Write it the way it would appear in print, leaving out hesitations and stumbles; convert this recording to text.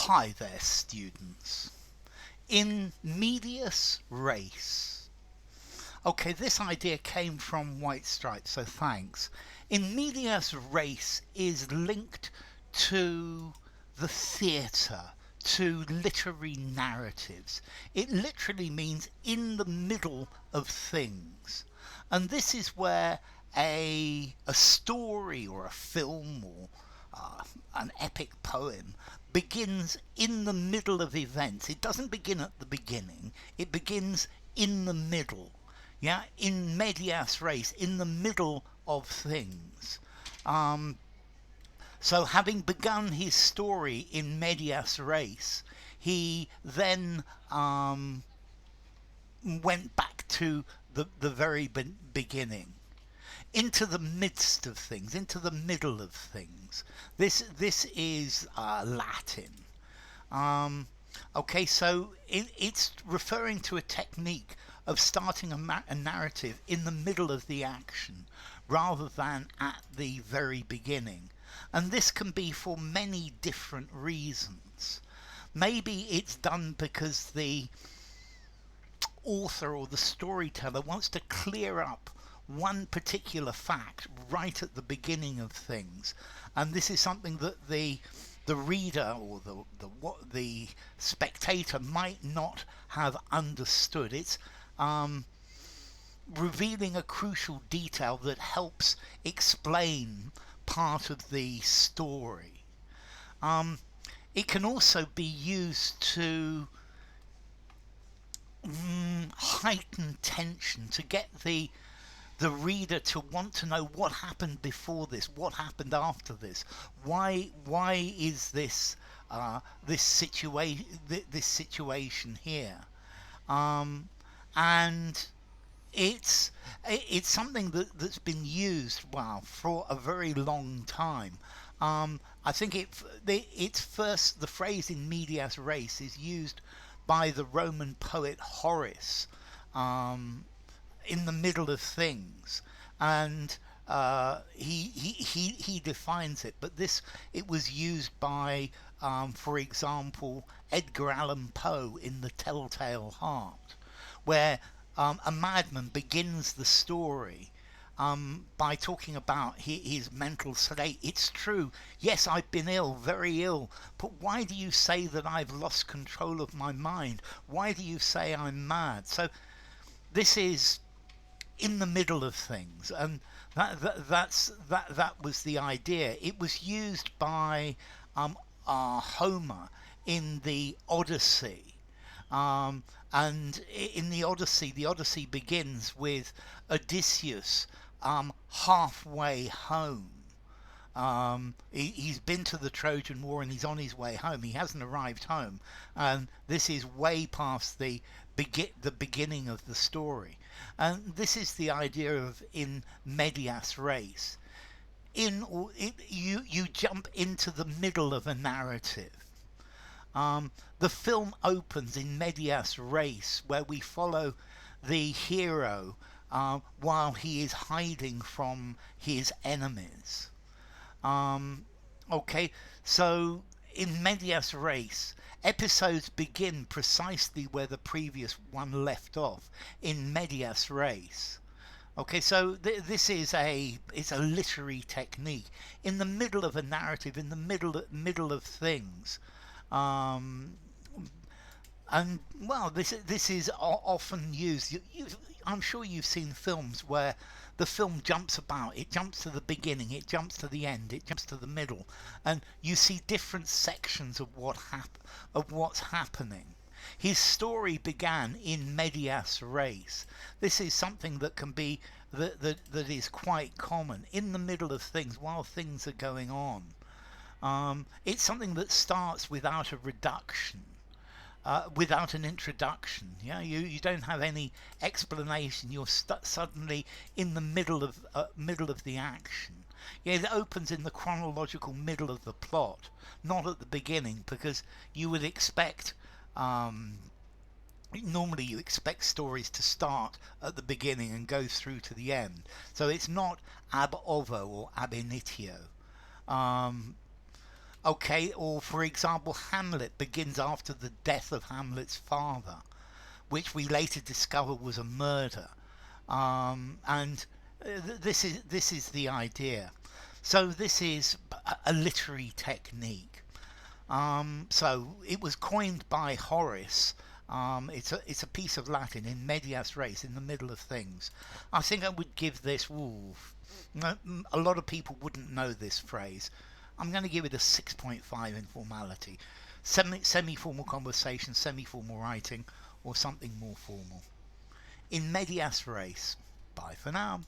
Hi there, students. In medias res. Okay, this idea came from White Stripes, so thanks. In medias res is linked to the theatre, to literary narratives. It literally means in the middle of things. And this is where a story or a film or an epic poem begins in the middle of events. It doesn't begin at the beginning, it begins in the middle. Yeah, in medias res, in the middle of things. Um, so, having begun his story in medias res, he then went back to the very beginning, into the midst of things, into the middle of things. This is Latin. Um, okay, so it's referring to a technique of starting a narrative in the middle of the action rather than at the very beginning. And this can be for many different reasons. Maybe it's done because the author or the storyteller wants to clear up one particular fact right at the beginning of things, and this is something that the reader or the spectator might not have understood. It's revealing a crucial detail that helps explain part of the story. It can also be used to heighten tension, to get the reader to want to know what happened before this, what happened after this, why is this this situation here, and it's something that's been used for a very long time. I think it's first, the phrase in medias res is used by the Roman poet Horace, in the middle of things, and he defines it. But it was used by, for example, Edgar Allan Poe in *The Telltale Heart*, where a madman begins the story by talking about his mental state. It's true, yes, I've been ill, very ill, but why do you say that I've lost control of my mind? Why do you say I'm mad? So this is in the middle of things, and that was the idea. It was used by Homer in the Odyssey. And in the Odyssey begins with Odysseus halfway home. He's been to the Trojan War and he's on his way home. He hasn't arrived home, and this is way past the beginning of the story. And this is the idea of in medias res. You jump into the middle of a narrative. The film opens in medias res, where we follow the hero while he is hiding from his enemies. Okay, so in medias res, episodes begin precisely where the previous one left off, in medias res. Okay, so this is it's a literary technique in the middle of a narrative, in the middle of things. Um, and well, this is often used. I'm sure you've seen films where the film jumps about. It jumps to the beginning, it jumps to the end, it jumps to the middle, and you see different sections of what's happening. His story began in medias res. This is something that can be that is quite common in the middle of things while things are going on. It's something that starts without a reduction, without an introduction. Yeah, you don't have any explanation. You're suddenly in the middle of the action. Yeah, it opens in the chronological middle of the plot, not at the beginning, because you would expect. Normally, you expect stories to start at the beginning and go through to the end. So it's not ab ovo or ab initio. Um, Okay, or for example, Hamlet begins after the death of Hamlet's father, which we later discover was a murder. And this is the idea. So this is a literary technique. So it was coined by Horace. It's a piece of Latin, in medias res, in the middle of things. I think I would give this. Ooh, a lot of people wouldn't know this phrase. I'm going to give it a 6.5 in formality. Semi-formal conversation, semi-formal writing, or something more formal. In medias res. Bye for now.